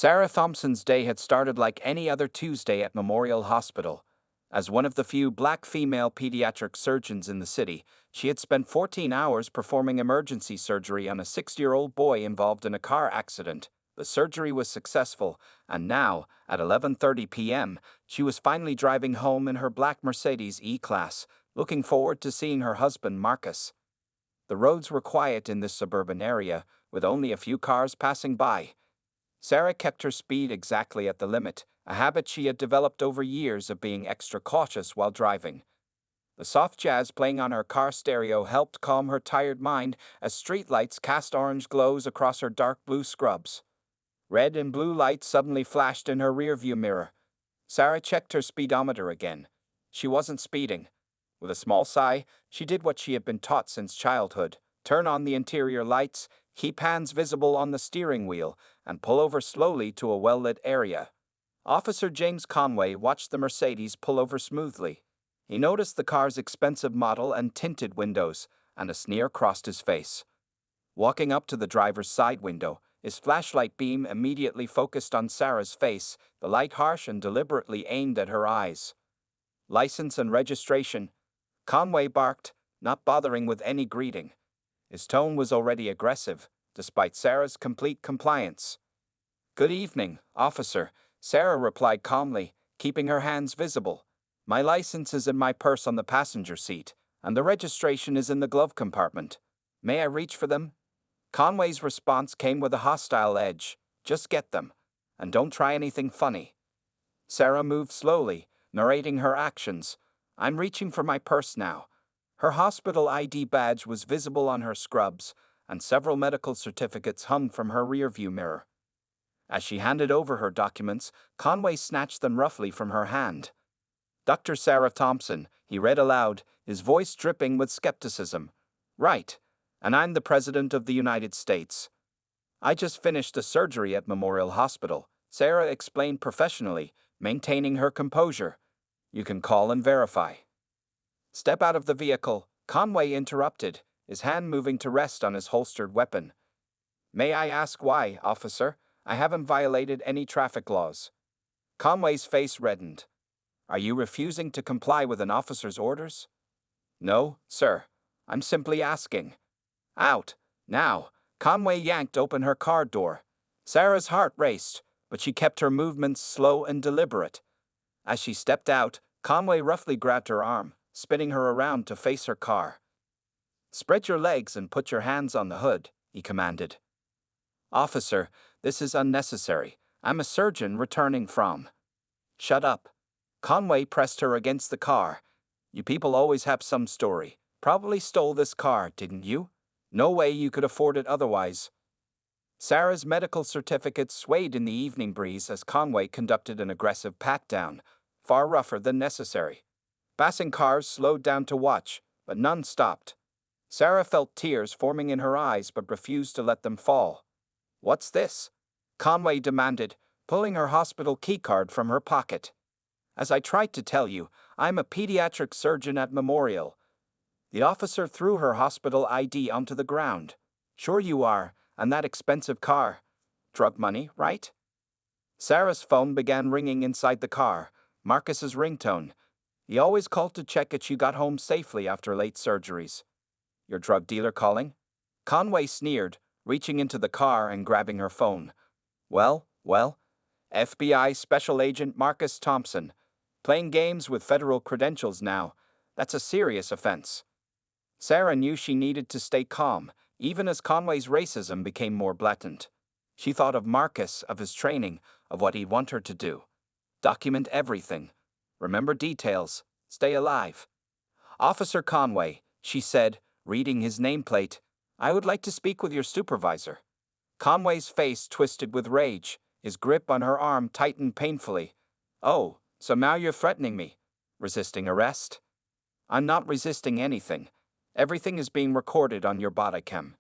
Sarah Thompson's day had started like any other Tuesday at Memorial Hospital. As one of the few black female pediatric surgeons in the city, she had spent 14 hours performing emergency surgery on a 6-year-old boy involved in a car accident. The surgery was successful, and now, at 11:30 p.m., she was finally driving home in her black Mercedes E-Class, looking forward to seeing her husband Marcus. The roads were quiet in this suburban area, with only a few cars passing by. Sarah kept her speed exactly at the limit, a habit she had developed over years of being extra cautious while driving. The soft jazz playing on her car stereo helped calm her tired mind as streetlights cast orange glows across her dark blue scrubs. Red and blue lights suddenly flashed in her rearview mirror. Sarah checked her speedometer again. She wasn't speeding. With a small sigh, she did what she had been taught since childhood: turn on the interior lights, keep hands visible on the steering wheel, and pull over slowly to a well-lit area. Officer James Conway watched the Mercedes pull over smoothly. He noticed the car's expensive model and tinted windows, and a sneer crossed his face. Walking up to the driver's side window, his flashlight beam immediately focused on Sarah's face, the light harsh and deliberately aimed at her eyes. "License and registration," Conway barked, not bothering with any greeting. His tone was already aggressive, despite Sarah's complete compliance. "Good evening, officer," Sarah replied calmly, keeping her hands visible. "My license is in my purse on the passenger seat, and the registration is in the glove compartment. May I reach for them?" Conway's response came with a hostile edge. "Just get them, and don't try anything funny." Sarah moved slowly, narrating her actions. "I'm reaching for my purse now." Her hospital ID badge was visible on her scrubs, and several medical certificates hung from her rearview mirror. As she handed over her documents, Conway snatched them roughly from her hand. "Dr. Sarah Thompson," he read aloud, his voice dripping with skepticism. "Right, and I'm the President of the United States." "I just finished a surgery at Memorial Hospital," Sarah explained professionally, maintaining her composure. "You can call and verify." "Step out of the vehicle," Conway interrupted, his hand moving to rest on his holstered weapon. "May I ask why, officer? I haven't violated any traffic laws." Conway's face reddened. "Are you refusing to comply with an officer's orders?" "No, sir. I'm simply asking." "Out, now!" Conway yanked open her car door. Sarah's heart raced, but she kept her movements slow and deliberate. As she stepped out, Conway roughly grabbed her arm, spinning her around to face her car. "Spread your legs and put your hands on the hood," he commanded. "Officer, this is unnecessary. I'm a surgeon returning from—" "Shut up." Conway pressed her against the car. "You people always have some story. Probably stole this car, didn't you? No way you could afford it otherwise." Sarah's medical certificate swayed in the evening breeze as Conway conducted an aggressive pat-down, far rougher than necessary. Passing cars slowed down to watch, but none stopped. Sarah felt tears forming in her eyes but refused to let them fall. "What's this?" Conway demanded, pulling her hospital keycard from her pocket. "As I tried to tell you, I'm a pediatric surgeon at Memorial." The officer threw her hospital ID onto the ground. "Sure you are, and that expensive car. Drug money, right?" Sarah's phone began ringing inside the car, Marcus's ringtone. He always called to check that you got home safely after late surgeries. "Your drug dealer calling?" Conway sneered, reaching into the car and grabbing her phone. Well, FBI Special Agent Marcus Thompson. Playing games with federal credentials now. That's a serious offense." Sarah knew she needed to stay calm, even as Conway's racism became more blatant. She thought of Marcus, of his training, of what he'd want her to do. Document everything. Remember details. Stay alive. "Officer Conway," she said, reading his nameplate, "I would like to speak with your supervisor." Conway's face twisted with rage. His grip on her arm tightened painfully. "Oh, so now you're threatening me? Resisting arrest?" "I'm not resisting anything. Everything is being recorded on your body cam."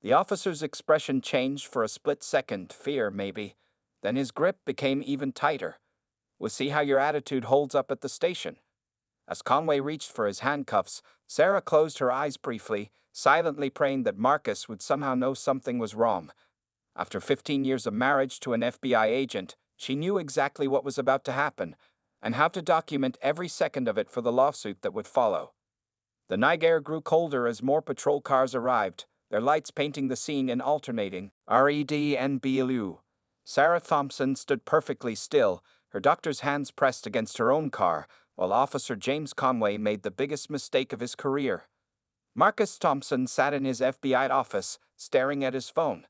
The officer's expression changed for a split second, fear maybe. Then his grip became even tighter. "We'll see how your attitude holds up at the station." As Conway reached for his handcuffs, Sarah closed her eyes briefly, silently praying that Marcus would somehow know something was wrong. After 15 years of marriage to an FBI agent, she knew exactly what was about to happen and how to document every second of it for the lawsuit that would follow. The night air grew colder as more patrol cars arrived, their lights painting the scene in alternating red and blue. Sarah Thompson stood perfectly still, her doctor's hands pressed against her own car, while Officer James Conway made the biggest mistake of his career. Marcus Thompson sat in his FBI office, staring at his phone.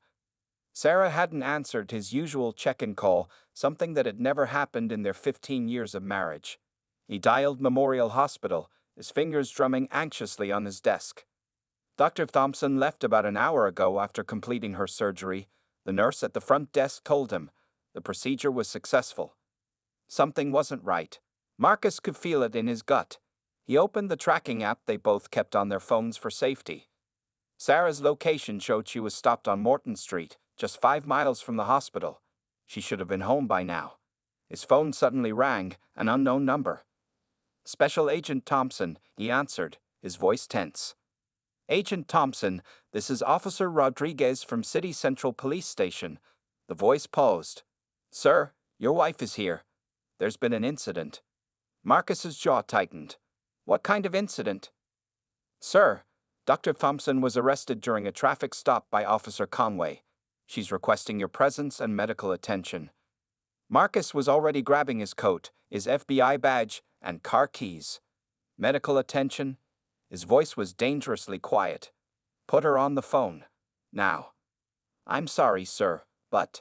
Sarah hadn't answered his usual check-in call, something that had never happened in their 15 years of marriage. He dialed Memorial Hospital, his fingers drumming anxiously on his desk. Dr. Thompson left about an hour ago after completing her surgery. The nurse at the front desk told him the procedure was successful. Something wasn't right. Marcus could feel it in his gut. He opened the tracking app they both kept on their phones for safety. Sarah's location showed she was stopped on Morton Street, just 5 miles from the hospital. She should have been home by now. His phone suddenly rang, an unknown number. Special Agent Thompson, he answered, his voice tense. Agent Thompson, this is Officer Rodriguez from City Central Police Station. The voice paused. Sir, your wife is here. There's been an incident. Marcus's jaw tightened. What kind of incident? Sir, Dr. Thompson was arrested during a traffic stop by Officer Conway. She's requesting your presence and medical attention. Marcus was already grabbing his coat, his FBI badge, and car keys. Medical attention? His voice was dangerously quiet. Put her on the phone. Now. I'm sorry, sir, but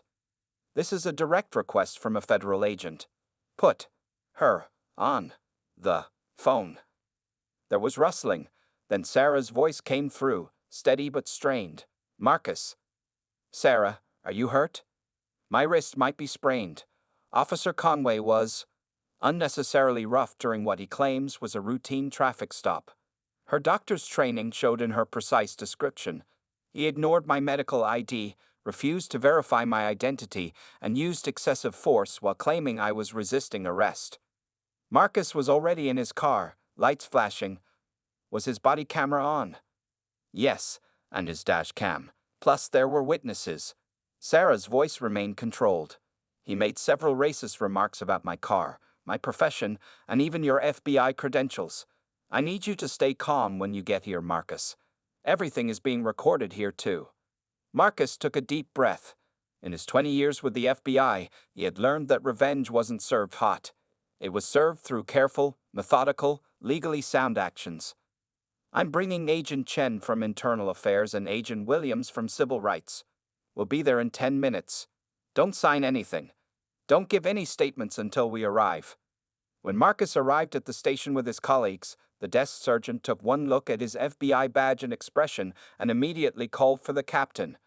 this is a direct request from a federal agent. Put her on the phone. There was rustling. Then Sarah's voice came through, steady but strained. Marcus. Sarah, are you hurt? My wrist might be sprained. Officer Conway was unnecessarily rough during what he claims was a routine traffic stop. Her doctor's training showed in her precise description. He ignored my medical ID, refused to verify my identity, and used excessive force while claiming I was resisting arrest. Marcus was already in his car, lights flashing. Was his body camera on? Yes, and his dash cam. Plus there were witnesses. Sarah's voice remained controlled. He made several racist remarks about my car, my profession, and even your FBI credentials. I need you to stay calm when you get here, Marcus. Everything is being recorded here too. Marcus took a deep breath. In his 20 years with the FBI, he had learned that revenge wasn't served hot. It was served through careful, methodical, legally sound actions. I'm bringing Agent Chen from Internal Affairs and Agent Williams from Civil Rights. We'll be there in 10 minutes. Don't sign anything. Don't give any statements until we arrive. When Marcus arrived at the station with his colleagues, the desk sergeant took one look at his FBI badge and expression and immediately called for the captain.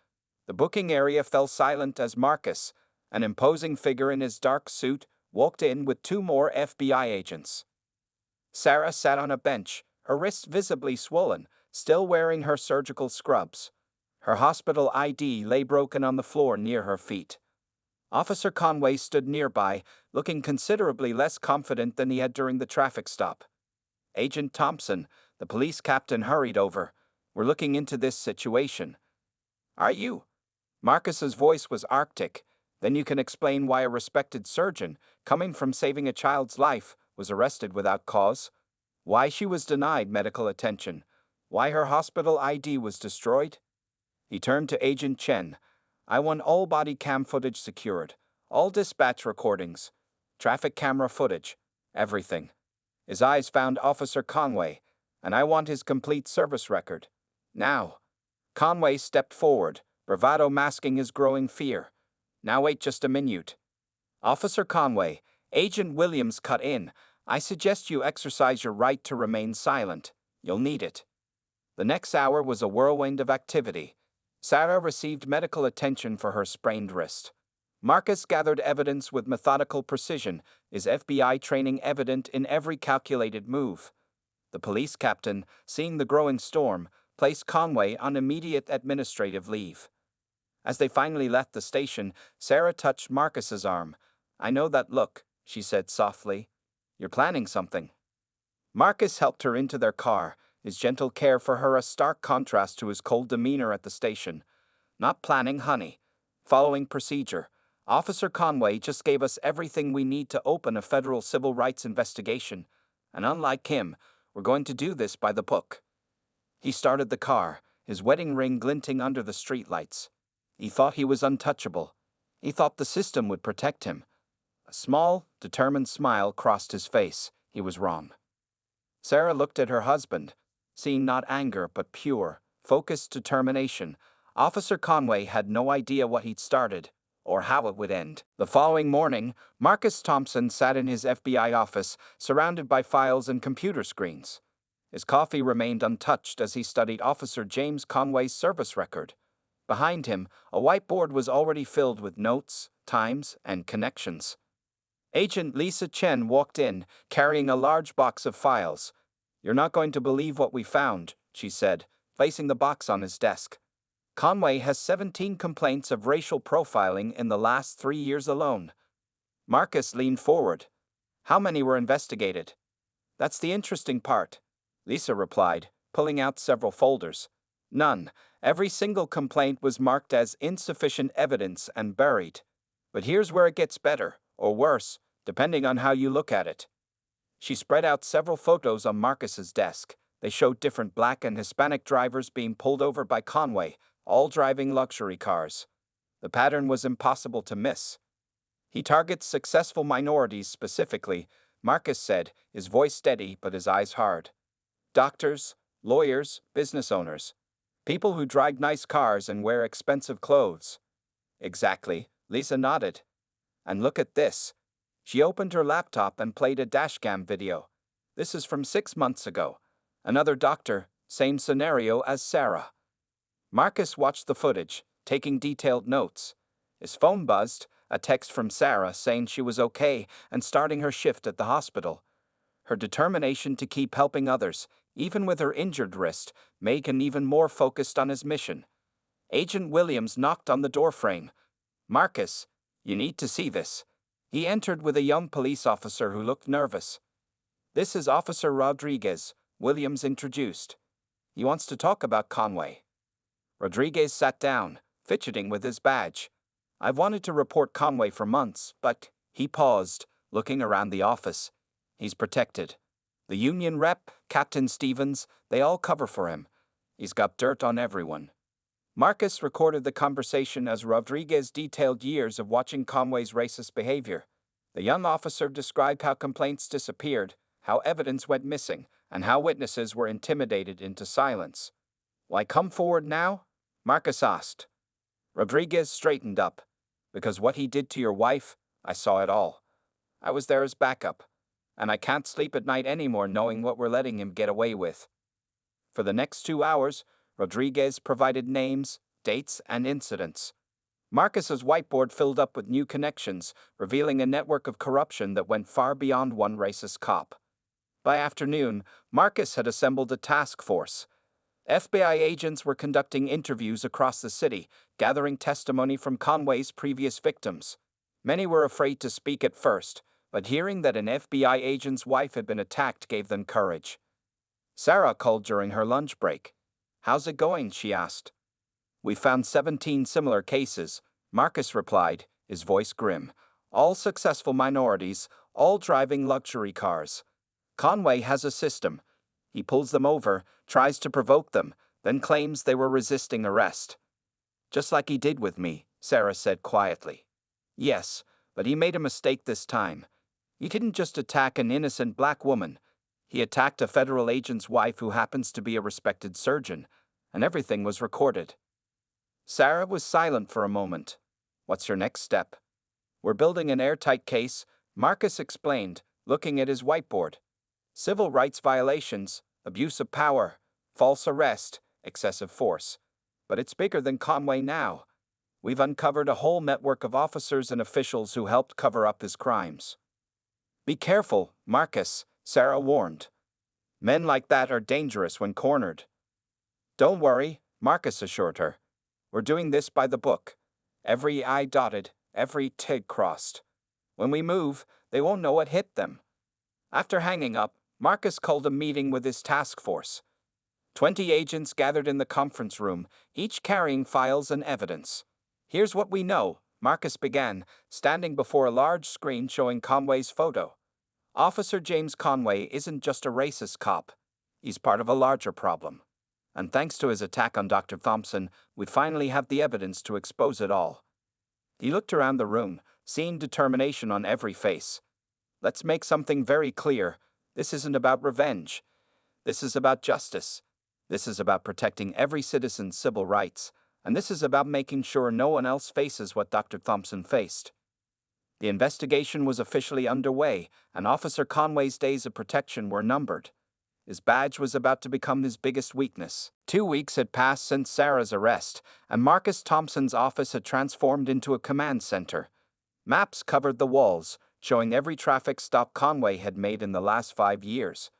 The booking area fell silent as Marcus, an imposing figure in his dark suit, walked in with 2 more FBI agents. Sarah sat on a bench, her wrists visibly swollen, still wearing her surgical scrubs. Her hospital ID lay broken on the floor near her feet. Officer Conway stood nearby, looking considerably less confident than he had during the traffic stop. Agent Thompson, the police captain, hurried over. We're looking into this situation. Are you? Marcus's voice was arctic. Then you can explain why a respected surgeon, coming from saving a child's life, was arrested without cause. Why she was denied medical attention. Why her hospital ID was destroyed. He turned to Agent Chen. I want all body cam footage secured. All dispatch recordings. Traffic camera footage. Everything. His eyes found Officer Conway, and I want his complete service record. Now. Conway stepped forward, bravado masking his growing fear. Now wait just a minute. Officer Conway, Agent Williams cut in. I suggest you exercise your right to remain silent. You'll need it. The next hour was a whirlwind of activity. Sarah received medical attention for her sprained wrist. Marcus gathered evidence with methodical precision, his FBI training evident in every calculated move. The police captain, seeing the growing storm, placed Conway on immediate administrative leave. As they finally left the station, Sarah touched Marcus's arm. I know that look, she said softly. You're planning something. Marcus helped her into their car, his gentle care for her a stark contrast to his cold demeanor at the station. Not planning, honey. Following procedure, Officer Conway just gave us everything we need to open a federal civil rights investigation, and unlike him, we're going to do this by the book. He started the car, his wedding ring glinting under the streetlights. He thought he was untouchable. He thought the system would protect him. A small, determined smile crossed his face. He was wrong. Sarah looked at her husband, seeing not anger but pure, focused determination. Officer Conway had no idea what he'd started, or how it would end. The following morning, Marcus Thompson sat in his FBI office, surrounded by files and computer screens. His coffee remained untouched as he studied Officer James Conway's service record. Behind him, a whiteboard was already filled with notes, times, and connections. Agent Lisa Chen walked in, carrying a large box of files. "You're not going to believe what we found," she said, placing the box on his desk. "Conway has 17 complaints of racial profiling in the last 3 years alone." Marcus leaned forward. "How many were investigated?" "That's the interesting part," Lisa replied, pulling out several folders. "None. Every single complaint was marked as insufficient evidence and buried. But here's where it gets better, or worse, depending on how you look at it." She spread out several photos on Marcus's desk. They showed different Black and Hispanic drivers being pulled over by Conway, all driving luxury cars. The pattern was impossible to miss. "He targets successful minorities specifically," Marcus said, his voice steady but his eyes hard. "Doctors, lawyers, business owners. People who drive nice cars and wear expensive clothes." "Exactly," Lisa nodded. "And look at this." She opened her laptop and played a dashcam video. "This is from 6 months ago. Another doctor, same scenario as Sarah." Marcus watched the footage, taking detailed notes. His phone buzzed, a text from Sarah saying she was okay and starting her shift at the hospital. Her determination to keep helping others, even with her injured wrist, made him even more focused on his mission. Agent Williams knocked on the doorframe. "Marcus, you need to see this." He entered with a young police officer who looked nervous. "This is Officer Rodriguez," Williams introduced. "He wants to talk about Conway." Rodriguez sat down, fidgeting with his badge. "I've wanted to report Conway for months, but..." He paused, looking around the office. "He's protected. The union rep, Captain Stevens, they all cover for him. He's got dirt on everyone." Marcus recorded the conversation as Rodriguez detailed years of watching Conway's racist behavior. The young officer described how complaints disappeared, how evidence went missing, and how witnesses were intimidated into silence. "Why come forward now?" Marcus asked. Rodriguez straightened up. "Because what he did to your wife, I saw it all. I was there as backup, and I can't sleep at night anymore knowing what we're letting him get away with." For the next 2 hours, Rodriguez provided names, dates, and incidents. Marcus's whiteboard filled up with new connections, revealing a network of corruption that went far beyond one racist cop. By afternoon, Marcus had assembled a task force. FBI agents were conducting interviews across the city, gathering testimony from Conway's previous victims. Many were afraid to speak at first, but hearing that an FBI agent's wife had been attacked gave them courage. Sarah called during her lunch break. "How's it going?" she asked. "We found 17 similar cases," Marcus replied, his voice grim. "All successful minorities, all driving luxury cars. Conway has a system. He pulls them over, tries to provoke them, then claims they were resisting arrest." "Just like he did with me," Sarah said quietly. "Yes, but he made a mistake this time. He didn't just attack an innocent Black woman. He attacked a federal agent's wife who happens to be a respected surgeon, and everything was recorded." Sarah was silent for a moment. "What's your next step?" "We're building an airtight case," Marcus explained, looking at his whiteboard. "Civil rights violations, abuse of power, false arrest, excessive force. But it's bigger than Conway now. We've uncovered a whole network of officers and officials who helped cover up his crimes." "Be careful, Marcus," Sarah warned. "Men like that are dangerous when cornered." "Don't worry," Marcus assured her. "We're doing this by the book. Every I dotted, every T crossed. When we move, they won't know what hit them." After hanging up, Marcus called a meeting with his task force. 20 agents gathered in the conference room, each carrying files and evidence. Here's what we know, Marcus began, standing before a large screen showing Conway's photo. Officer James Conway isn't just a racist cop. He's part of a larger problem. And thanks to his attack on Dr. Thompson, we finally have the evidence to expose it all. He looked around the room, seeing determination on every face. Let's make something very clear. This isn't about revenge. This is about justice. This is about protecting every citizen's civil rights. And this is about making sure no one else faces what Dr. Thompson faced. The investigation was officially underway, and Officer Conway's days of protection were numbered. His badge was about to become his biggest weakness. 2 weeks had passed since Sarah's arrest, and Marcus Thompson's office had transformed into a command center. Maps covered the walls, showing every traffic stop Conway had made in the last 5 years.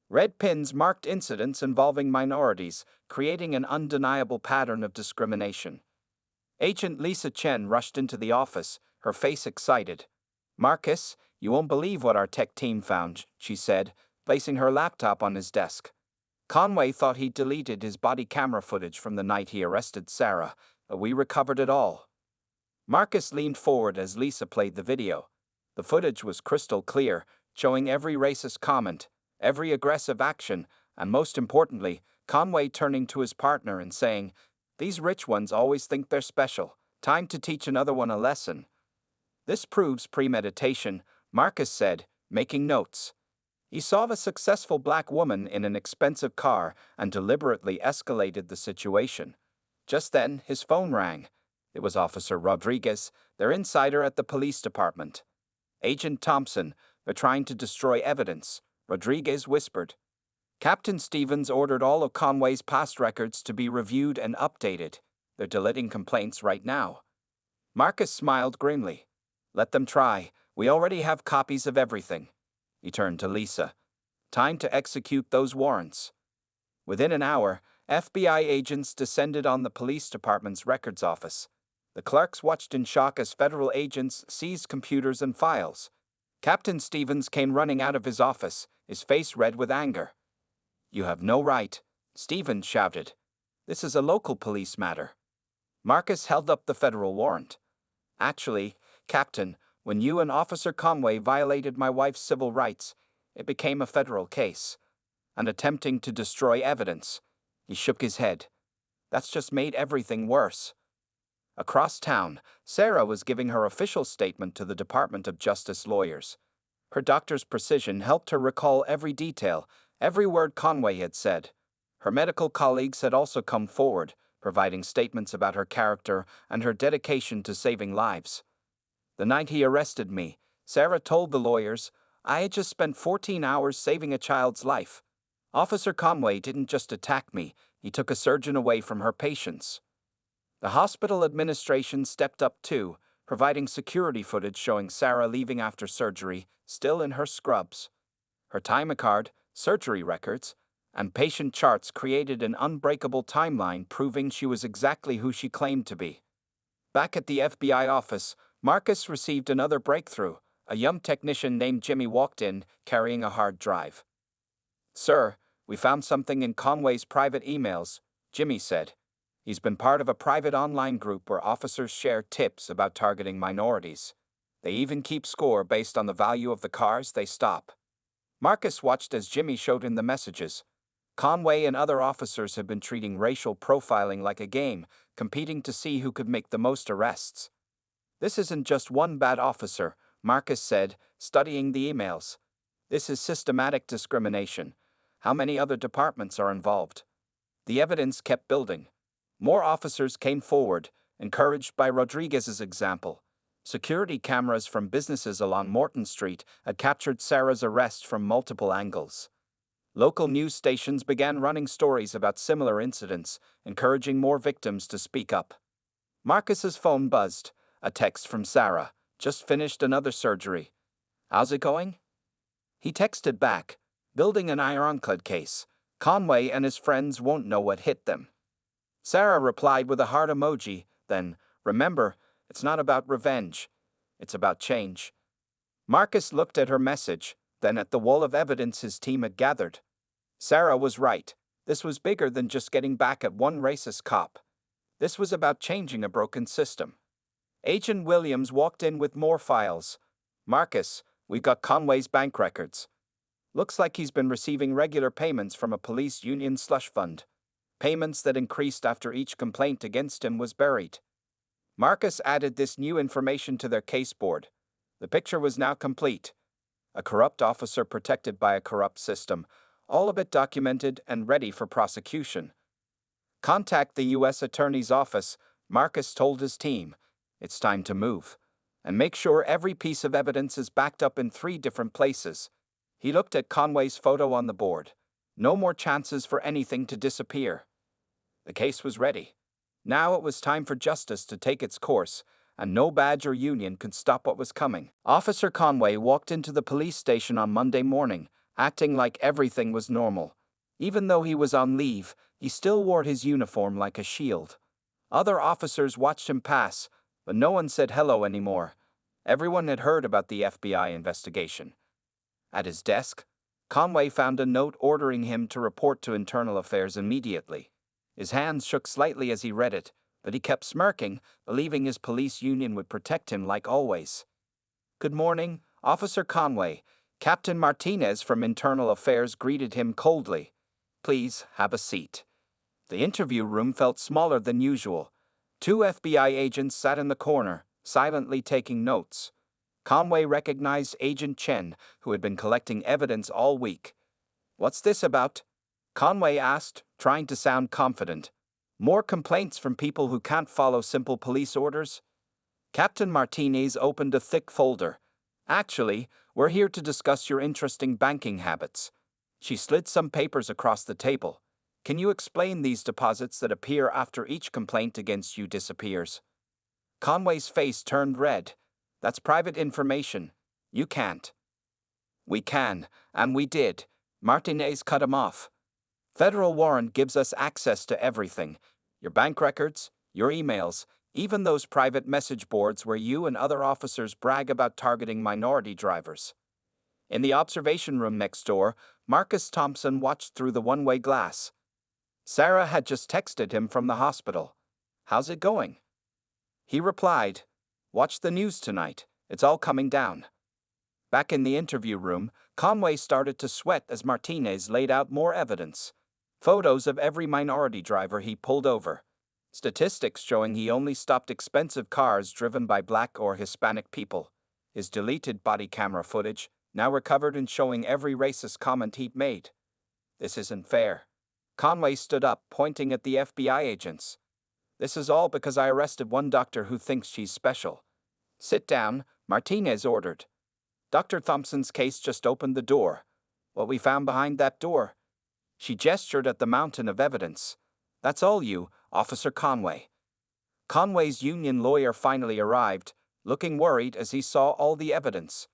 Red pins marked incidents involving minorities, creating an undeniable pattern of discrimination. Agent Lisa Chen rushed into the office, her face excited. "Marcus, you won't believe what our tech team found," she said, placing her laptop on his desk. Conway thought he'd deleted his body camera footage from the night he arrested Sarah, but we recovered it all. Marcus leaned forward as Lisa played the video. The footage was crystal clear, showing every racist comment, every aggressive action, and most importantly, Conway turning to his partner and saying, "These rich ones always think they're special. Time to teach another one a lesson." "This proves premeditation," Marcus said, making notes. He saw a successful black woman in an expensive car and deliberately escalated the situation. Just then, his phone rang. It was Officer Rodriguez, their insider at the police department. "Agent Thompson, they're trying to destroy evidence," Rodriguez whispered. "Captain Stevens ordered all of Conway's past records to be reviewed and updated. They're deleting complaints right now." Marcus smiled grimly. "Let them try. We already have copies of everything." He turned to Lisa. "Time to execute those warrants." Within an hour, FBI agents descended on the police department's records office. The clerks watched in shock as federal agents seized computers and files. Captain Stevens came running out of his office, his face red with anger. "You have no right," Stevens shouted. "This is a local police matter." Marcus held up the federal warrant. "Actually, Captain, when you and Officer Conway violated my wife's civil rights, it became a federal case. And attempting to destroy evidence." He shook his head. "That's just made everything worse." Across town, Sarah was giving her official statement to the Department of Justice lawyers. Her doctor's precision helped her recall every detail, every word Conway had said. Her medical colleagues had also come forward, providing statements about her character and her dedication to saving lives. "The night he arrested me," Sarah told the lawyers, "I had just spent 14 hours saving a child's life. Officer Conway didn't just attack me, he took a surgeon away from her patients." The hospital administration stepped up too, providing security footage showing Sarah leaving after surgery, still in her scrubs. Her time card, surgery records, and patient charts created an unbreakable timeline proving she was exactly who she claimed to be. Back at the FBI office, Marcus received another breakthrough. A young technician named Jimmy walked in, carrying a hard drive. "Sir, we found something in Conway's private emails," Jimmy said. "He's been part of a private online group where officers share tips about targeting minorities. They even keep score based on the value of the cars they stop." Marcus watched as Jimmy showed him the messages. Conway and other officers had been treating racial profiling like a game, competing to see who could make the most arrests. "This isn't just one bad officer," Marcus said, studying the emails. "This is systematic discrimination. How many other departments are involved?" The evidence kept building. More officers came forward, encouraged by Rodriguez's example. Security cameras from businesses along Morton Street had captured Sarah's arrest from multiple angles. Local news stations began running stories about similar incidents, encouraging more victims to speak up. Marcus's phone buzzed. A text from Sarah. "Just finished another surgery. How's it going?" He texted back, "Building an ironclad case. Conway and his friends won't know what hit them." Sarah replied with a heart emoji, then, "Remember, it's not about revenge. It's about change." Marcus looked at her message, then at the wall of evidence his team had gathered. Sarah was right. This was bigger than just getting back at one racist cop. This was about changing a broken system. Agent Williams walked in with more files. Marcus, we've got Conway's bank records. Looks like he's been receiving regular payments from a police union slush fund. Payments that increased after each complaint against him was buried. Marcus added this new information to their case board. The picture was now complete. A corrupt officer protected by a corrupt system, all of it documented and ready for prosecution. Contact the U.S. Attorney's Office, Marcus told his team. It's time to move. And make sure every piece of evidence is backed up in 3 different places. He looked at Conway's photo on the board. No more chances for anything to disappear. The case was ready. Now it was time for justice to take its course, and no badge or union could stop what was coming. Officer Conway walked into the police station on Monday morning, acting like everything was normal. Even though he was on leave, he still wore his uniform like a shield. Other officers watched him pass, but no one said hello anymore. Everyone had heard about the FBI investigation. At his desk, Conway found a note ordering him to report to Internal Affairs immediately. His hands shook slightly as he read it, but he kept smirking, believing his police union would protect him like always. "Good morning, Officer Conway." Captain Martinez from Internal Affairs greeted him coldly. "Please have a seat." The interview room felt smaller than usual. 2 FBI agents sat in the corner, silently taking notes. Conway recognized Agent Chen, who had been collecting evidence all week. "What's this about?" Conway asked, trying to sound confident. "More complaints from people who can't follow simple police orders?" Captain Martinez opened a thick folder. "Actually, we're here to discuss your interesting banking habits." She slid some papers across the table. "Can you explain these deposits that appear after each complaint against you disappears?" Conway's face turned red. "That's private information. You can't." "We can, and we did." Martinez cut him off. "Federal warrant gives us access to everything. Your bank records, your emails, even those private message boards where you and other officers brag about targeting minority drivers." In the observation room next door, Marcus Thompson watched through the one-way glass. Sarah had just texted him from the hospital. "How's it going?" He replied, "Watch the news tonight. It's all coming down." Back in the interview room, Conway started to sweat as Martinez laid out more evidence. Photos of every minority driver he pulled over. Statistics showing he only stopped expensive cars driven by Black or Hispanic people. His deleted body camera footage, now recovered and showing every racist comment he'd made. "This isn't fair." Conway stood up, pointing at the FBI agents. "This is all because I arrested one doctor who thinks she's special." "Sit down," Martinez ordered. "Dr. Thompson's case just opened the door. What we found behind that door." She gestured at the mountain of evidence. "That's all you, Officer Conway." Conway's union lawyer finally arrived, looking worried as he saw all the evidence.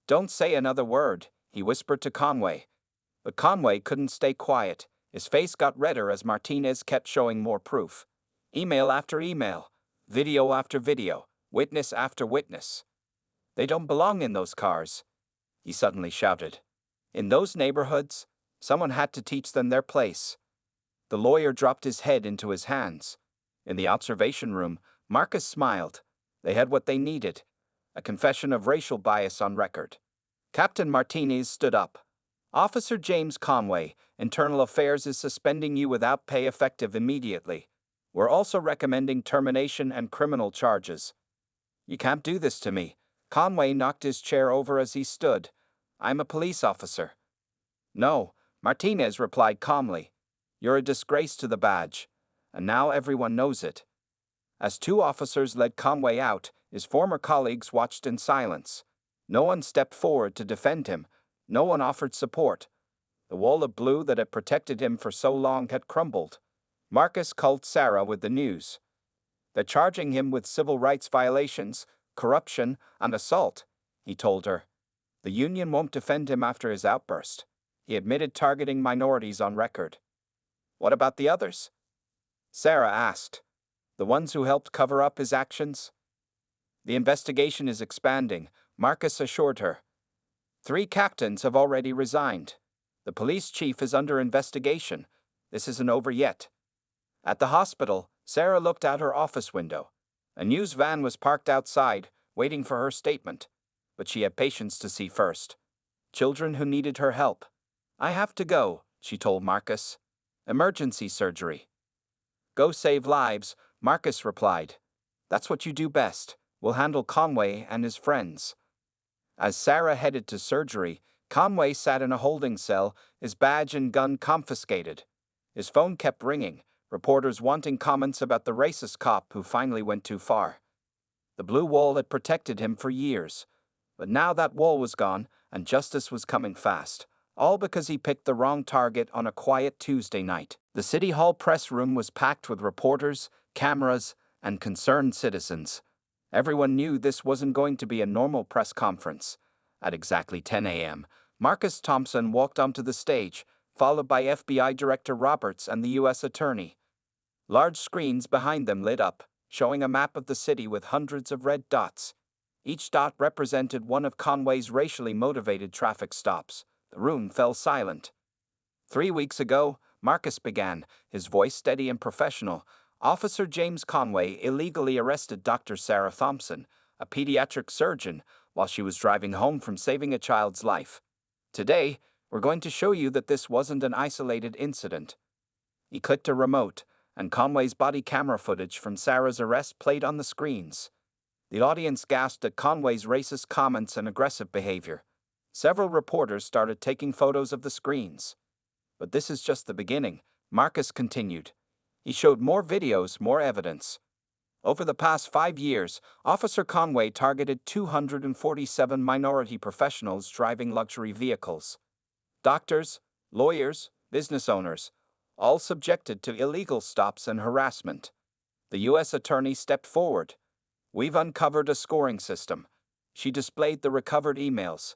"Don't say another word," he whispered to Conway. But Conway couldn't stay quiet. His face got redder as Martinez kept showing more proof. Email after email, video after video, witness after witness. "They don't belong in those cars," he suddenly shouted. "In those neighborhoods, someone had to teach them their place." The lawyer dropped his head into his hands. In the observation room, Marcus smiled. They had what they needed. A confession of racial bias on record. Captain Martinez stood up. "Officer James Conway, Internal Affairs is suspending you without pay effective immediately. We're also recommending termination and criminal charges." "You can't do this to me." Conway knocked his chair over as he stood. "I'm a police officer." "No," Martinez replied calmly. "You're a disgrace to the badge. And now everyone knows it." As 2 officers led Conway out, his former colleagues watched in silence. No one stepped forward to defend him. No one offered support. The wall of blue that had protected him for so long had crumbled. Marcus called Sarah with the news. "They're charging him with civil rights violations, corruption, and assault," he told her. "The union won't defend him after his outburst. He admitted targeting minorities on record." "What about the others?" Sarah asked. "The ones who helped cover up his actions?" "The investigation is expanding," Marcus assured her. 3 captains have already resigned. The police chief is under investigation. This isn't over yet. At the hospital, Sarah looked out her office window. A news van was parked outside, waiting for her statement. But she had patience to see first. Children who needed her help. "I have to go," she told Marcus. "Emergency surgery." "Go save lives," Marcus replied. "That's what you do best. We'll handle Conway and his friends." As Sarah headed to surgery, Conway sat in a holding cell, his badge and gun confiscated. His phone kept ringing, reporters wanting comments about the racist cop who finally went too far. The blue wall had protected him for years. But now that wall was gone, and justice was coming fast. All because he picked the wrong target on a quiet Tuesday night. The City Hall press room was packed with reporters, cameras, and concerned citizens. Everyone knew this wasn't going to be a normal press conference. At exactly 10 a.m., Marcus Thompson walked onto the stage, followed by FBI Director Roberts and the U.S. Attorney. Large screens behind them lit up, showing a map of the city with hundreds of red dots. Each dot represented one of Conway's racially motivated traffic stops. The room fell silent. 3 weeks ago, Marcus began, his voice steady and professional. Officer James Conway illegally arrested Dr. Sarah Thompson, a pediatric surgeon, while she was driving home from saving a child's life. Today, we're going to show you that this wasn't an isolated incident. He clicked a remote, and Conway's body camera footage from Sarah's arrest played on the screens. The audience gasped at Conway's racist comments and aggressive behavior. Several reporters started taking photos of the screens. But this is just the beginning, Marcus continued. He showed more videos, more evidence. Over the past 5 years, Officer Conway targeted 247 minority professionals driving luxury vehicles. Doctors, lawyers, business owners, all subjected to illegal stops and harassment. The U.S. Attorney stepped forward. "We've uncovered a scoring system." She displayed the recovered emails.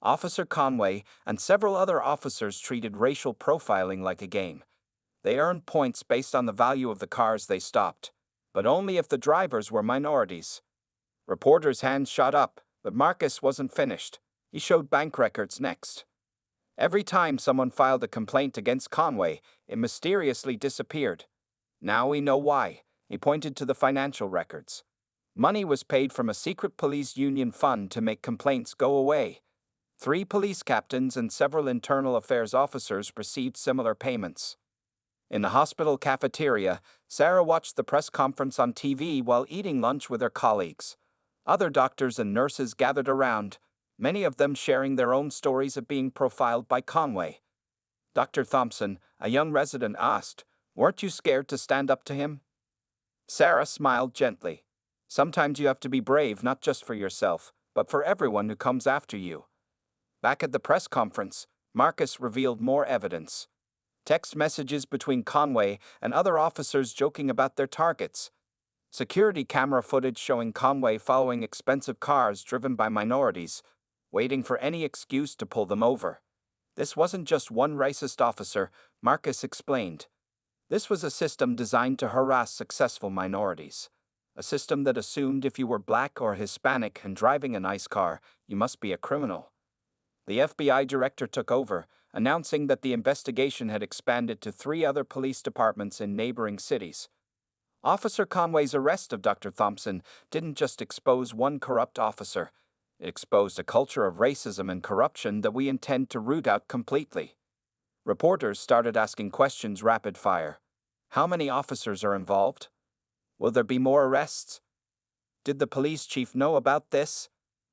Officer Conway and several other officers treated racial profiling like a game. They earned points based on the value of the cars they stopped, but only if the drivers were minorities. Reporters' hands shot up, but Marcus wasn't finished. He showed bank records next. Every time someone filed a complaint against Conway, it mysteriously disappeared. Now we know why. He pointed to the financial records. Money was paid from a secret police union fund to make complaints go away. 3 police captains and several internal affairs officers received similar payments. In the hospital cafeteria, Sarah watched the press conference on TV while eating lunch with her colleagues. Other doctors and nurses gathered around, many of them sharing their own stories of being profiled by Conway. Dr. Thompson, a young resident, asked, "Weren't you scared to stand up to him?" Sarah smiled gently. "Sometimes you have to be brave not just for yourself, but for everyone who comes after you." Back at the press conference, Marcus revealed more evidence. Text messages between Conway and other officers joking about their targets. Security camera footage showing Conway following expensive cars driven by minorities, waiting for any excuse to pull them over. This wasn't just one racist officer, Marcus explained. This was a system designed to harass successful minorities. A system that assumed if you were black or Hispanic and driving a nice car, you must be a criminal. The FBI director took over, announcing that the investigation had expanded to 3 other police departments in neighboring cities. Officer Conway's arrest of Dr. Thompson didn't just expose one corrupt officer. It exposed a culture of racism and corruption that we intend to root out completely. Reporters started asking questions rapid fire. How many officers are involved? Will there be more arrests? Did the police chief know about this?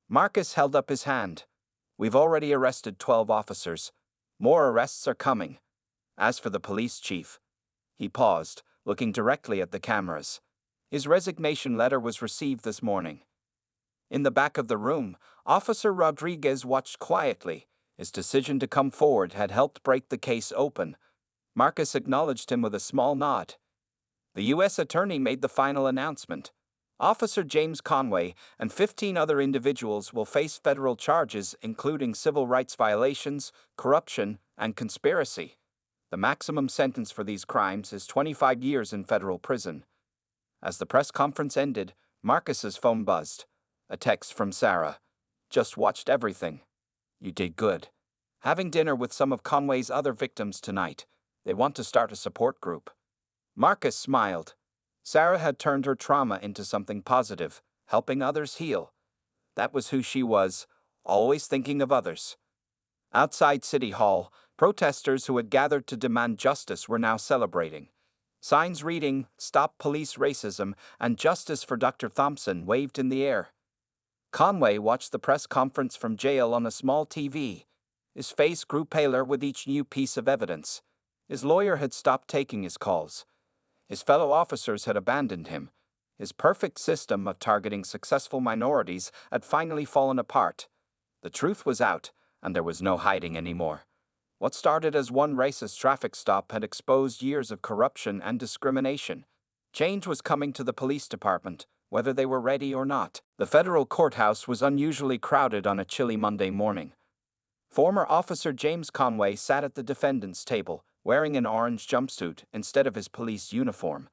Marcus held up his hand. "We've already arrested 12 officers. More arrests are coming." As for the police chief, he paused, looking directly at the cameras. His resignation letter was received this morning. In the back of the room, Officer Rodriguez watched quietly. His decision to come forward had helped break the case open. Marcus acknowledged him with a small nod. The U.S. Attorney made the final announcement. Officer James Conway and 15 other individuals will face federal charges including civil rights violations, corruption, and conspiracy. The maximum sentence for these crimes is 25 years in federal prison. As the press conference ended, Marcus's phone buzzed. A text from Sarah. "Just watched everything. You did good. Having dinner with some of Conway's other victims tonight. They want to start a support group." Marcus smiled. Sarah had turned her trauma into something positive, helping others heal. That was who she was, always thinking of others. Outside City Hall, protesters who had gathered to demand justice were now celebrating. Signs reading, "Stop Police Racism" and "Justice for Dr. Thompson" waved in the air. Conway watched the press conference from jail on a small TV. His face grew paler with each new piece of evidence. His lawyer had stopped taking his calls. His fellow officers had abandoned him. His perfect system of targeting successful minorities had finally fallen apart. The truth was out, and there was no hiding anymore. What started as one racist traffic stop had exposed years of corruption and discrimination. Change was coming to the police department, whether they were ready or not. The federal courthouse was unusually crowded on a chilly Monday morning. Former Officer James Conway sat at the defendant's table, wearing an orange jumpsuit instead of his police uniform.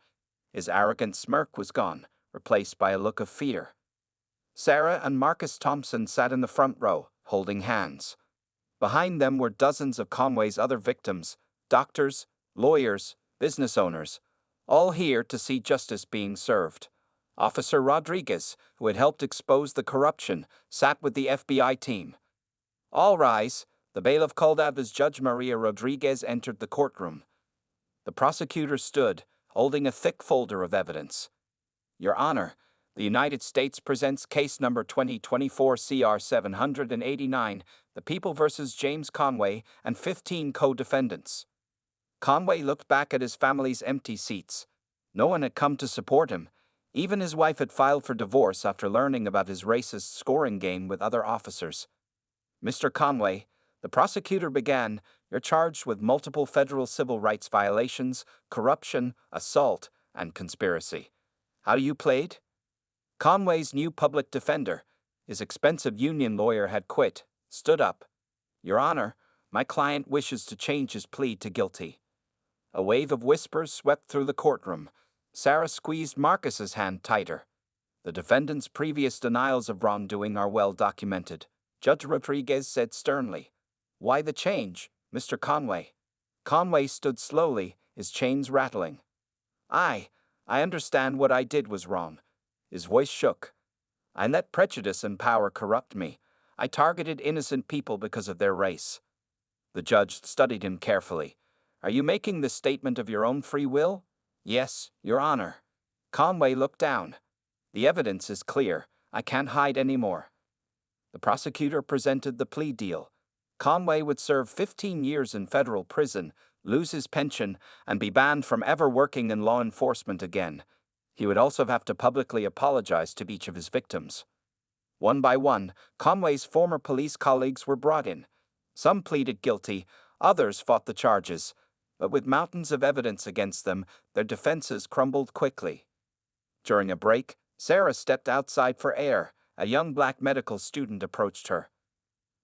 His arrogant smirk was gone, replaced by a look of fear. Sarah and Marcus Thompson sat in the front row, holding hands. Behind them were dozens of Conway's other victims, doctors, lawyers, business owners, all here to see justice being served. Officer Rodriguez, who had helped expose the corruption, sat with the FBI team. "All rise," the bailiff called out as Judge Maria Rodriguez entered the courtroom. The prosecutor stood, holding a thick folder of evidence. "Your Honor, the United States presents case number 2024 CR 789, the People versus James Conway and 15 co-defendants." Conway looked back at his family's empty seats. No one had come to support him. Even his wife had filed for divorce after learning about his racist scoring game with other officers. "Mr. Conway," the prosecutor began, "you're charged with multiple federal civil rights violations, corruption, assault, and conspiracy. How you played?" Conway's new public defender, his expensive union lawyer, had quit, stood up. "Your Honor, my client wishes to change his plea to guilty." A wave of whispers swept through the courtroom. Sarah squeezed Marcus's hand tighter. "The defendant's previous denials of wrongdoing are well documented," Judge Rodriguez said sternly. "Why the change, Mr. Conway?" Conway stood slowly, his chains rattling. I understand what I did was wrong." His voice shook. "I let prejudice and power corrupt me. I targeted innocent people because of their race." The judge studied him carefully. "Are you making this statement of your own free will?" "Yes, Your Honor." Conway looked down. "The evidence is clear. I can't hide anymore." The prosecutor presented the plea deal. Conway would serve 15 years in federal prison, lose his pension, and be banned from ever working in law enforcement again. He would also have to publicly apologize to each of his victims. One by one, Conway's former police colleagues were brought in. Some pleaded guilty, others fought the charges. But with mountains of evidence against them, their defenses crumbled quickly. During a break, Sarah stepped outside for air. A young black medical student approached her.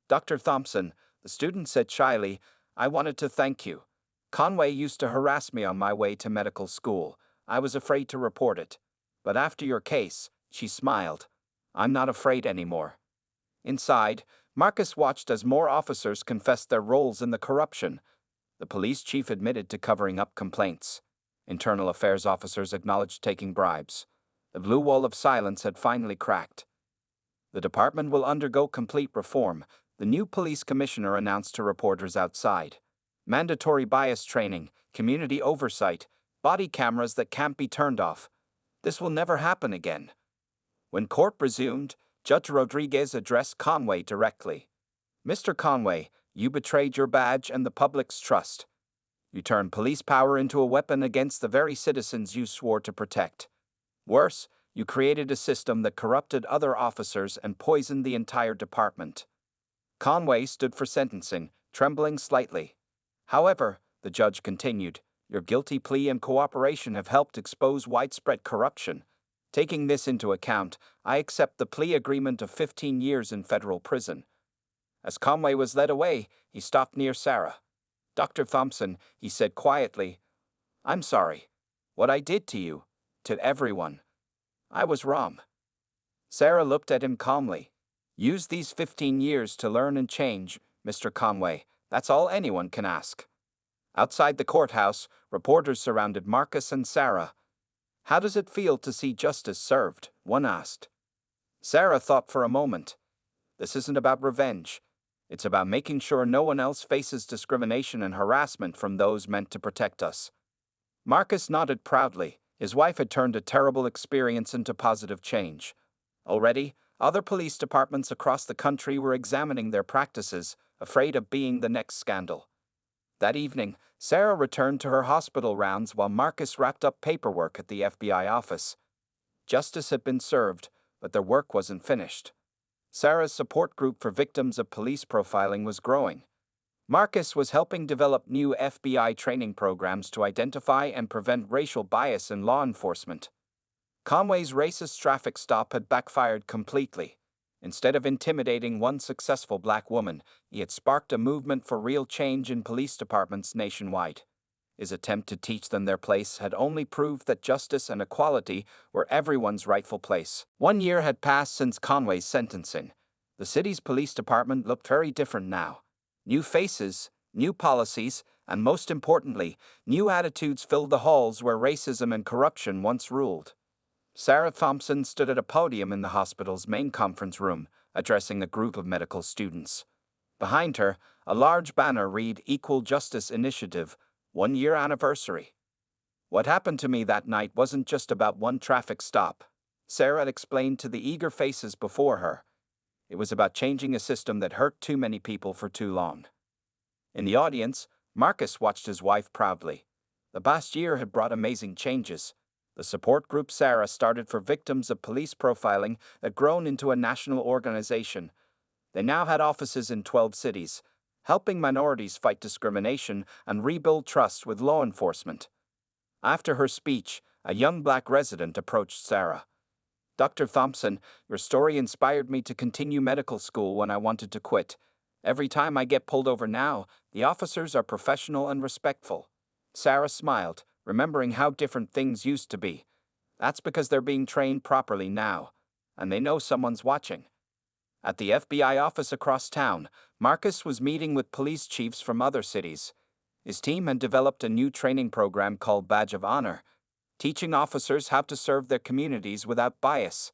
"Dr. Thompson," the student said shyly, "I wanted to thank you. Conway used to harass me on my way to medical school. I was afraid to report it. But after your case," she smiled, "I'm not afraid anymore." Inside, Marcus watched as more officers confessed their roles in the corruption. The police chief admitted to covering up complaints. Internal affairs officers acknowledged taking bribes. The blue wall of silence had finally cracked. "The department will undergo complete reform," the new police commissioner announced to reporters outside. "Mandatory bias training, community oversight, body cameras that can't be turned off. This will never happen again." When court resumed, Judge Rodriguez addressed Conway directly. "Mr. Conway, you betrayed your badge and the public's trust. You turned police power into a weapon against the very citizens you swore to protect. Worse, you created a system that corrupted other officers and poisoned the entire department." Conway stood for sentencing, trembling slightly. "However," the judge continued, "your guilty plea and cooperation have helped expose widespread corruption. Taking this into account, I accept the plea agreement of 15 years in federal prison." As Conway was led away, he stopped near Sarah. "Dr. Thompson," he said quietly, "I'm sorry. What I did to you, to everyone. I was wrong." Sarah looked at him calmly. "Use these 15 years to learn and change, Mr. Conway. That's all anyone can ask." Outside the courthouse, reporters surrounded Marcus and Sarah. How does it feel to see justice served? One asked. Sarah thought for a moment. This isn't about revenge. It's about making sure no one else faces discrimination and harassment from those meant to protect us. Marcus nodded proudly. His wife had turned a terrible experience into positive change. Already, other police departments across the country were examining their practices, afraid of being the next scandal. That evening, Sarah returned to her hospital rounds while Marcus wrapped up paperwork at the FBI office. Justice had been served, but their work wasn't finished. Sarah's support group for victims of police profiling was growing. Marcus was helping develop new FBI training programs to identify and prevent racial bias in law enforcement. Conway's racist traffic stop had backfired completely. Instead of intimidating one successful black woman, he had sparked a movement for real change in police departments nationwide. His attempt to teach them their place had only proved that justice and equality were everyone's rightful place. 1 year had passed since Conway's sentencing. The city's police department looked very different now. New faces, new policies, and most importantly, new attitudes filled the halls where racism and corruption once ruled. Sarah Thompson stood at a podium in the hospital's main conference room, addressing a group of medical students. Behind her, a large banner read Equal Justice Initiative, 1 year anniversary. What happened to me that night wasn't just about one traffic stop, Sarah explained to the eager faces before her. It was about changing a system that hurt too many people for too long. In the audience, Marcus watched his wife proudly. The past year had brought amazing changes. The support group Sarah started for victims of police profiling had grown into a national organization. They now had offices in 12 cities, helping minorities fight discrimination and rebuild trust with law enforcement. After her speech, a young black resident approached Sarah. Dr. Thompson, your story inspired me to continue medical school when I wanted to quit. Every time I get pulled over now, the officers are professional and respectful. Sarah smiled, remembering how different things used to be. That's because they're being trained properly now, and they know someone's watching. At the FBI office across town, Marcus was meeting with police chiefs from other cities. His team had developed a new training program called Badge of Honor, teaching officers how to serve their communities without bias.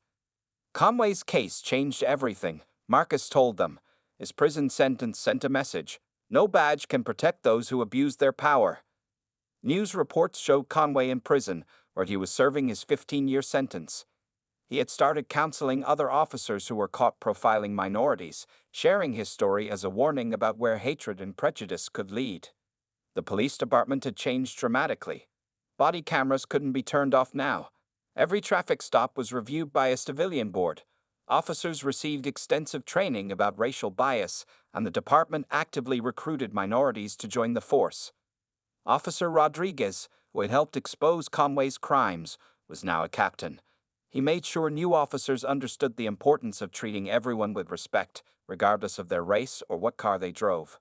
Conway's case changed everything, Marcus told them. His prison sentence sent a message. No badge can protect those who abuse their power. News reports showed Conway in prison, where he was serving his 15-year sentence. He had started counseling other officers who were caught profiling minorities, sharing his story as a warning about where hatred and prejudice could lead. The police department had changed dramatically. Body cameras couldn't be turned off now. Every traffic stop was reviewed by a civilian board. Officers received extensive training about racial bias, and the department actively recruited minorities to join the force. Officer Rodriguez, who had helped expose Conway's crimes, was now a captain. He made sure new officers understood the importance of treating everyone with respect, regardless of their race or what car they drove.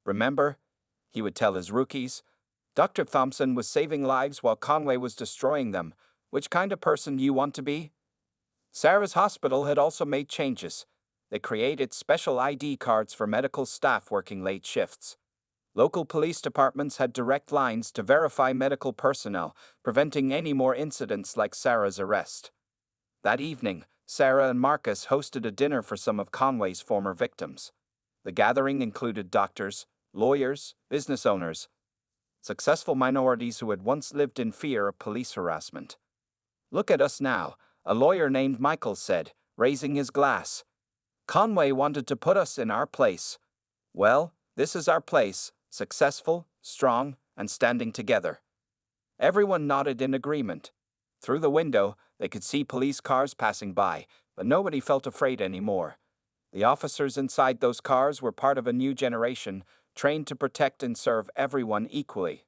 Remember, he would tell his rookies, Dr. Thompson was saving lives while Conway was destroying them. Which kind of person do you want to be? Sarah's hospital had also made changes. They created special ID cards for medical staff working late shifts. Local police departments had direct lines to verify medical personnel, preventing any more incidents like Sarah's arrest. That evening, Sarah and Marcus hosted a dinner for some of Conway's former victims. The gathering included doctors, lawyers, business owners, successful minorities who had once lived in fear of police harassment. Look at us now, a lawyer named Michael said, raising his glass. Conway wanted to put us in our place. Well, this is our place, successful, strong, and standing together. Everyone nodded in agreement. Through the window, they could see police cars passing by, but nobody felt afraid anymore. The officers inside those cars were part of a new generation, trained to protect and serve everyone equally.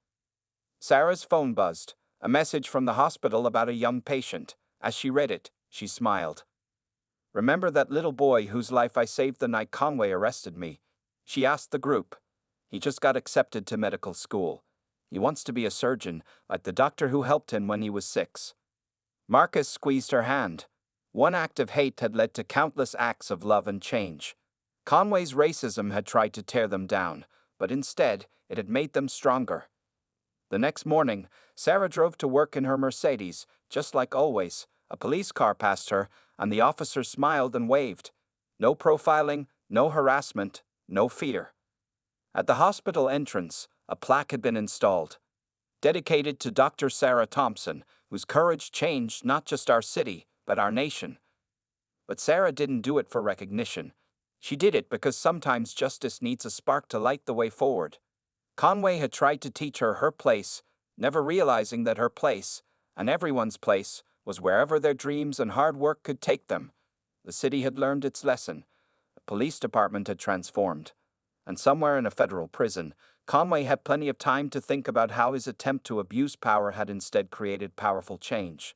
Sarah's phone buzzed, a message from the hospital about a young patient. As she read it, she smiled. Remember that little boy whose life I saved the night Conway arrested me? She asked the group. He just got accepted to medical school. He wants to be a surgeon, like the doctor who helped him when he was 6. Marcus squeezed her hand. One act of hate had led to countless acts of love and change. Conway's racism had tried to tear them down, but instead, it had made them stronger. The next morning, Sarah drove to work in her Mercedes, Just like always, a police car passed her, and the officer smiled and waved. No profiling, no harassment, no fear. At the hospital entrance, a plaque had been installed, dedicated to Dr. Sarah Thompson, whose courage changed not just our city, but our nation. But Sarah didn't do it for recognition. She did it because sometimes justice needs a spark to light the way forward. Conway had tried to teach her her place, never realizing that her place, and everyone's place, was wherever their dreams and hard work could take them. The city had learned its lesson. The police department had transformed. And somewhere in a federal prison, Conway had plenty of time to think about how his attempt to abuse power had instead created powerful change.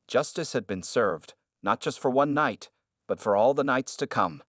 Justice had been served, not just for one night, but for all the nights to come.